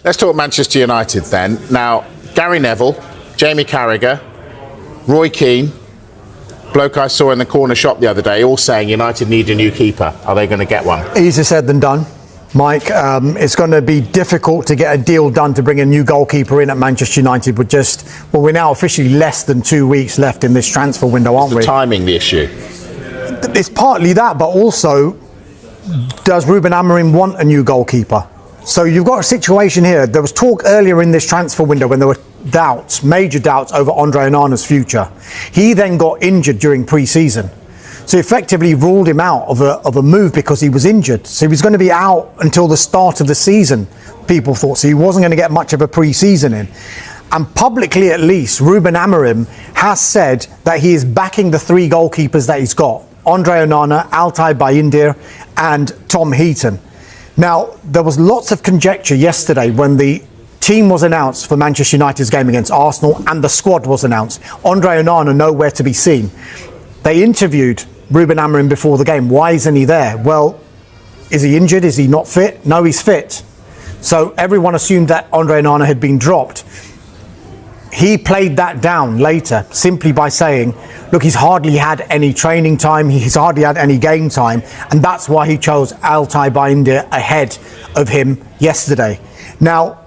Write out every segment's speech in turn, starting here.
Let's talk Manchester United then. Now, Gary Neville, Jamie Carragher, Roy Keane, bloke I saw in the corner shop the other day, all saying United need a new keeper. Are they going to get one? Easier said than done, Mike. It's going to be difficult to get a deal done to bring a new goalkeeper in at Manchester United with we're now officially less than 2 weeks left in this transfer window, aren't we? The timing, the issue. It's partly that, but also, does Ruben Amorim want a new goalkeeper? So you've got a situation here. There was talk earlier in this transfer window when there were doubts, major doubts over Andre Onana's future. He then got injured during pre-season. So effectively ruled him out of a move because he was injured. So he was going to be out until the start of the season, people thought. So he wasn't going to get much of a pre-season in. And publicly at least, Ruben Amorim has said that he is backing the three goalkeepers that he's got. Andre Onana, Altay Bayindir and Tom Heaton. Now, there was lots of conjecture yesterday when the team was announced for Manchester United's game against Arsenal and the squad was announced. Andre Onana nowhere to be seen. They interviewed Ruben Amorim before the game. Why isn't he there? Well, is he injured? Is he not fit? No, he's fit. So everyone assumed that Andre Onana had been dropped. He played that down later simply by saying, look, he's hardly had any training time, he's hardly had any game time, and that's why he chose Altay Bayindir ahead of him yesterday. Now,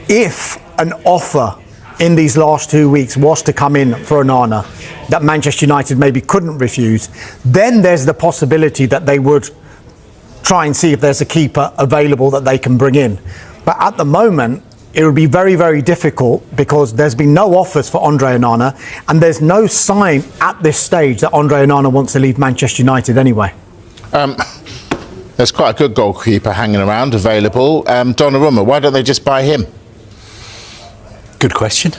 if an offer in these last 2 weeks was to come in for Onana that Manchester United maybe couldn't refuse, then there's the possibility that they would try and see if there's a keeper available that they can bring in. But at the moment, it would be very, very difficult because there's been no offers for Andre Onana and there's no sign at this stage that Andre Onana wants to leave Manchester United anyway. There's quite a good goalkeeper hanging around available. Donnarumma, why don't they just buy him? Good question.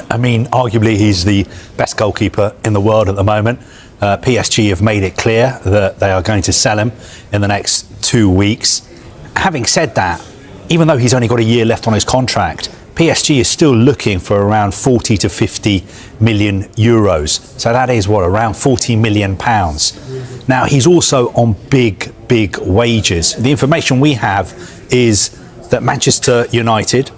I mean, arguably he's the best goalkeeper in the world at the moment. PSG have made it clear that they are going to sell him in the next 2 weeks. Having said that, even though he's only got a year left on his contract, PSG is still looking for around 40 to 50 million euros. So that is around 40 million pounds. Now, he's also on big wages. The information we have is that Manchester United,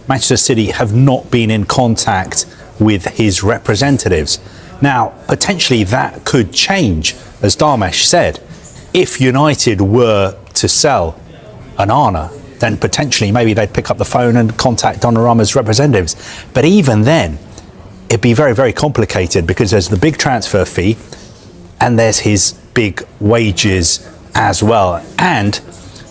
Manchester City have not been in contact with his representatives. Now, potentially that could change, as Dharmesh said. If United were to sell Onana, then potentially maybe they'd pick up the phone and contact Donnarumma's representatives. But even then, it'd be very, very complicated because there's the big transfer fee and there's his big wages as well. And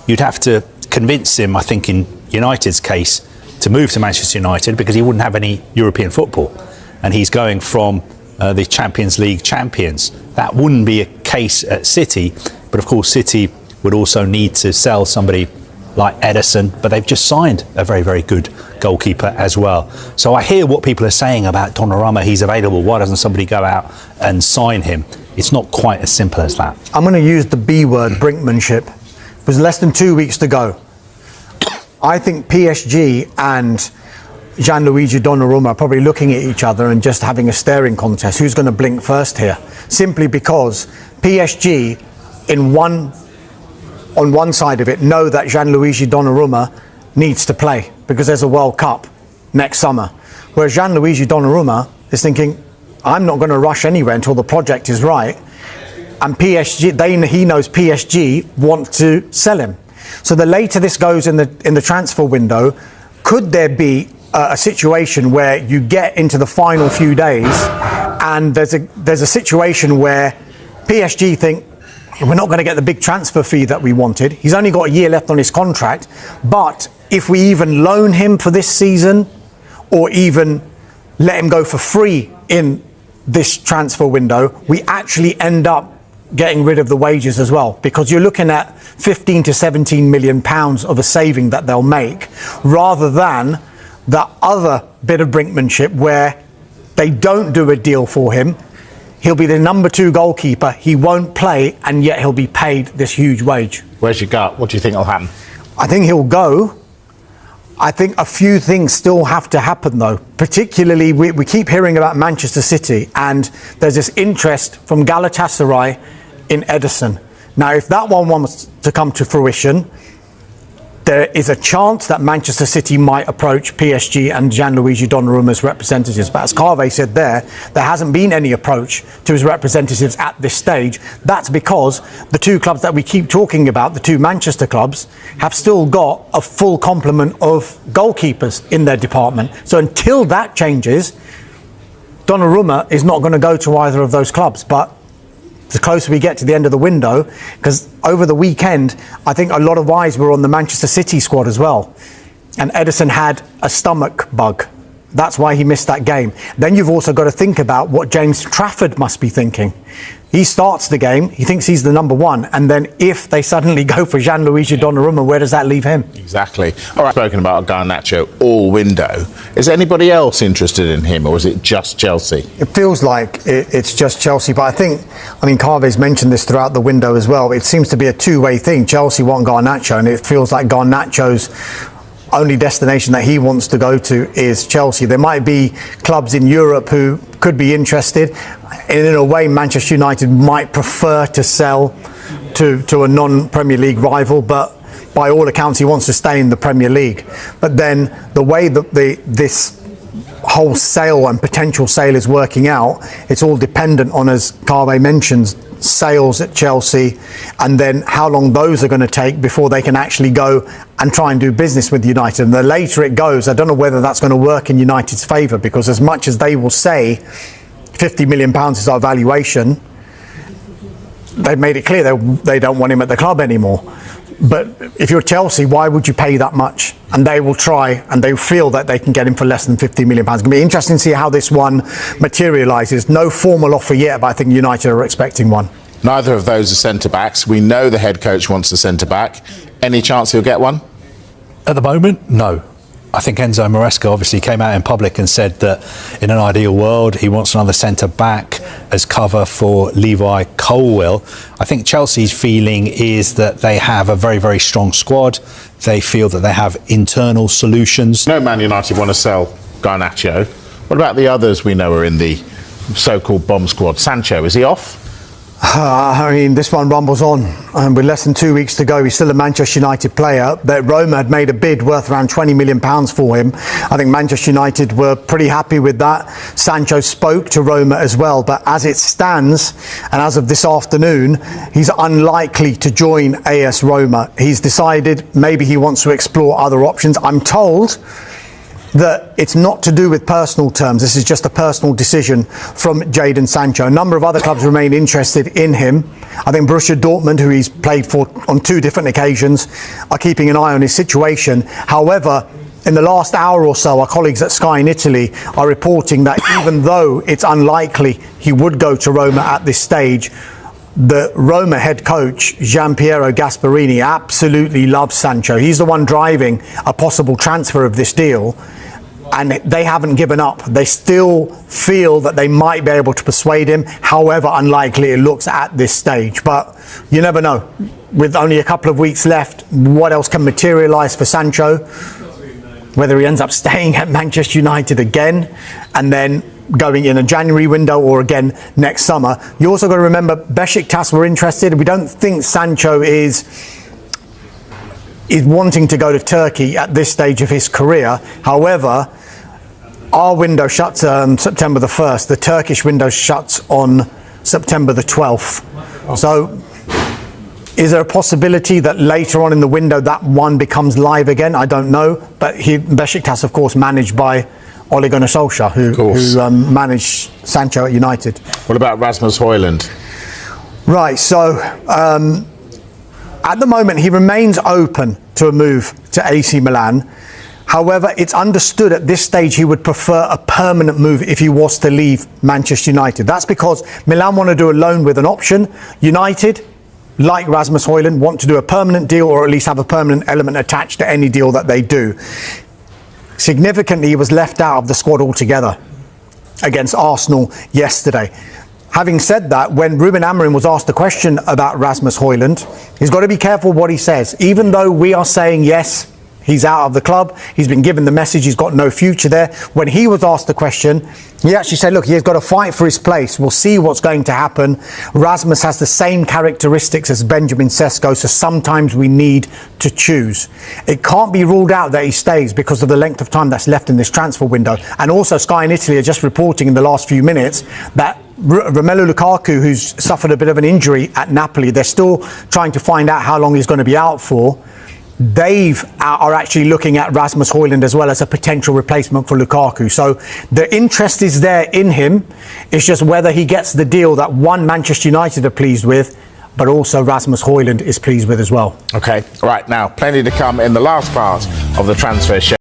you'd have to convince him, I think in United's case, to move to Manchester United because he wouldn't have any European football. And he's going from the Champions League champions. That wouldn't be a case at City. But of course, City would also need to sell somebody like Edison, but they've just signed a very, very good goalkeeper as well. So I hear what people are saying about Donnarumma. He's available. Why doesn't somebody go out and sign him? It's not quite as simple as that. I'm going to use the B word, brinkmanship. There's less than 2 weeks to go. I think PSG and Gianluigi Donnarumma are probably looking at each other and just having a staring contest. Who's going to blink first here? Simply because PSG on one side of it know that Gianluigi Donnarumma needs to play because there's a World Cup next summer. Whereas Gianluigi Donnarumma is thinking, I'm not going to rush anywhere until the project is right. And PSG, he knows PSG want to sell him. So the later this goes in the transfer window, could there be a situation where you get into the final few days and there's a situation where PSG think, we're not going to get the big transfer fee that we wanted. He's only got a year left on his contract. But if we even loan him for this season or even let him go for free in this transfer window, we actually end up getting rid of the wages as well, because you're looking at 15 to 17 million pounds of a saving that they'll make rather than the other bit of brinkmanship where they don't do a deal for him. He'll be the number 2 goalkeeper. He won't play, and yet he'll be paid this huge wage. Where's your gut? What do you think will happen? I think he'll go. I think a few things still have to happen, though. Particularly, we keep hearing about Manchester City, and there's this interest from Galatasaray in Edison. Now, if that one wants to come to fruition, there is a chance that Manchester City might approach PSG and Gianluigi Donnarumma's representatives. But as Carve said there hasn't been any approach to his representatives at this stage. That's because the two clubs that we keep talking about, the two Manchester clubs, have still got a full complement of goalkeepers in their department. So until that changes, Donnarumma is not going to go to either of those clubs. But the closer we get to the end of the window, because over the weekend, I think a lot of eyes were on the Manchester City squad as well. And Ederson had a stomach bug. That's why he missed that game. Then you've also got to think about what James Trafford must be thinking. He starts the game, he thinks he's the number one, and then if they suddenly go for Gianluigi Donnarumma, where does that leave him? Exactly. All right, spoken about Garnacho all window. Is anybody else interested in him, or is it just Chelsea? It feels like it's just Chelsea, but I mean, Carve's mentioned this throughout the window as well. It seems to be a two-way thing. Chelsea want Garnacho, and it feels like Garnacho's only destination that he wants to go to is Chelsea. There might be clubs in Europe who could be interested. In a way, Manchester United might prefer to sell to a non-Premier League rival, but by all accounts, he wants to stay in the Premier League. But then the way that this whole sale and potential sale is working out, it's all dependent on, as Carve mentions, sales at Chelsea, and then how long those are going to take before they can actually go and try and do business with United. And the later it goes, I don't know whether that's going to work in United's favour, because as much as they will say £50 million is our valuation, they've made it clear they don't want him at the club anymore. But if you're Chelsea, why would you pay that much? And they will try, and they feel that they can get him for less than £50 million. It's going to be interesting to see how this one materialises. No formal offer yet, but I think United are expecting one. Neither of those are centre-backs. We know the head coach wants a centre-back. Any chance he'll get one? At the moment, no. I think Enzo Maresca obviously came out in public and said that in an ideal world he wants another centre-back as cover for Levi Colwill. I think Chelsea's feeling is that they have a very, very strong squad. They feel that they have internal solutions. No, Man United want to sell Garnacho. What about the others we know are in the so-called bomb squad? Sancho, is he off? I mean, this one rumbles on. With less than 2 weeks to go, he's still a Manchester United player. That Roma had made a bid worth around £20 million for him. I think Manchester United were pretty happy with that. Sancho spoke to Roma as well, but as it stands, and as of this afternoon, he's unlikely to join AS Roma. He's decided maybe he wants to explore other options. I'm told that it's not to do with personal terms. This is just a personal decision from Jadon Sancho. A number of other clubs remain interested in him. I think Borussia Dortmund, who he's played for on 2 different occasions, are keeping an eye on his situation. However, in the last hour or so, our colleagues at Sky in Italy are reporting that even though it's unlikely he would go to Roma at this stage, the Roma head coach, Gianpiero Gasperini, absolutely loves Sancho. He's the one driving a possible transfer of this deal, and they haven't given up. They still feel that they might be able to persuade him, however unlikely it looks at this stage. But you never know. With only a couple of weeks left, what else can materialise for Sancho? Whether he ends up staying at Manchester United again and then going in a January window, or again next summer. You also got to remember Besiktas were interested. We don't think Sancho is wanting to go to Turkey at this stage of his career. However, our window shuts September the 1st. The Turkish window shuts on September the 12th. So is there a possibility that later on in the window that one becomes live again? I don't know. But Besiktas, of course, managed by Ole Gunnar Solskjaer, who managed Sancho at United. What about Rasmus Hojlund? Right, so at the moment he remains open to a move to AC Milan. However, it's understood at this stage he would prefer a permanent move if he was to leave Manchester United. That's because Milan want to do a loan with an option. United, like Rasmus Hojlund, want to do a permanent deal, or at least have a permanent element attached to any deal that they do. Significantly, he was left out of the squad altogether against Arsenal yesterday. Having said that, when Ruben Amorim was asked a question about Rasmus Hojlund, he's got to be careful what he says. Even though we are saying, yes, He's out of the club. He's been given the message he's got no future there. When he was asked the question, he actually said, look, he has got to fight for his place. We'll see what's going to happen. Rasmus has the same characteristics as Benjamin Sesko, so sometimes we need to choose. It can't be ruled out that he stays because of the length of time that's left in this transfer window. And also Sky in Italy are just reporting in the last few minutes that Romelu Lukaku, who's suffered a bit of an injury at Napoli, they're still trying to find out how long he's going to be out for. They are actually looking at Rasmus Hojlund as well as a potential replacement for Lukaku. So the interest is there in him. It's just whether he gets the deal that Manchester United are pleased with, but also Rasmus Hojlund is pleased with as well. Okay, right, now, plenty to come in the last part of the transfer show.